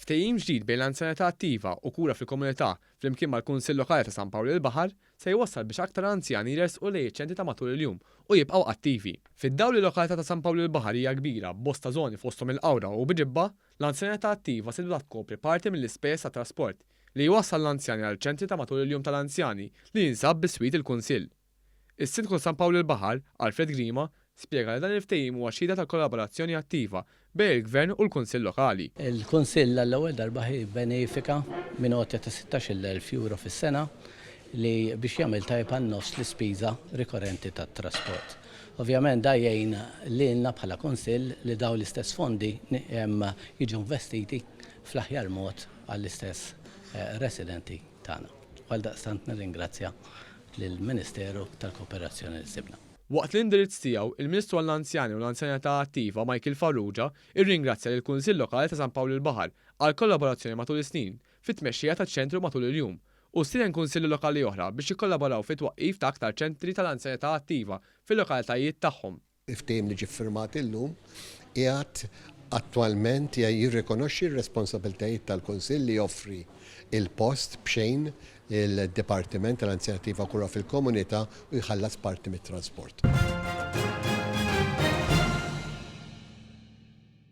Ftehim ġdid bejn l-anzjanità attiva u kura fil-komunità flimkien mal-Kunsill Lokali ta' San Pawlu il-Baħar se jwassal biex aktar anzjani jresqu lejn iċ-ċentri ta' matul il-jum u jibqgħu attivi. Fid-dawl il-lokalità ta' San Pawlu il-Baħar hija kbira b'bosta żoni fosthom il-Qawra u Biġibba, l-anzjanità attiva se tibda tkopri parti mill-ispejjeż tat-trasport li jwassal l-anzjani għal ċentri ta' matul il-jum tal-anzjani li jinsab bis-swit il-Kunsill. Is-Sindku San Pawlu il-Baħar, Alfred Grima, spjega li dan il-ftehim huwa xhieda ta' kollaborazzjoni attiva bejn il-Gvern u l-Kunsill Lokali. Il-Kunsill għall-ewwel darba benefika minn għotja ta' 16,000 euro fis-sena li biex jagħmel tajb għan-nofs l-ispiża rikorrenti tat-trasport. Ovvjament da jgħin lilna bħala Kunsill li dawn l-istess fondi jiġu investiti fl-aħjar mod għall-istess residenti tagħna. Għaldaqstant nirringrazzja lill-Ministeru tal-Kooperazzjoni li sibna. Waqt l-indirizz tiegħu, il-Ministru għall-Anzjani u l-Anzjanità Attiva Michael Farrugia irringrazzja lill kunsill Lokali ta' San Pawlu il-Baħar għal kollaborazzjoni matul is-snin fit-tmexxija taċ-ċentru matul il-jum u stien kunsilli lokali oħra biex jikkollaboraw fit-twaqqif ta' aktar ċentri tal-anzjanità attiva fil-lokalitajiet tagħhom. Il-ftehim li ġie ffirmat illum qiegħed attwalment jirrikonoxxi r-responsabbiltajiet tal-Kunsill li joffri il-post b'xejn il-Dipartiment tal-Anzjanità Kura fil-Komunità u jħallas parti mit-trasport.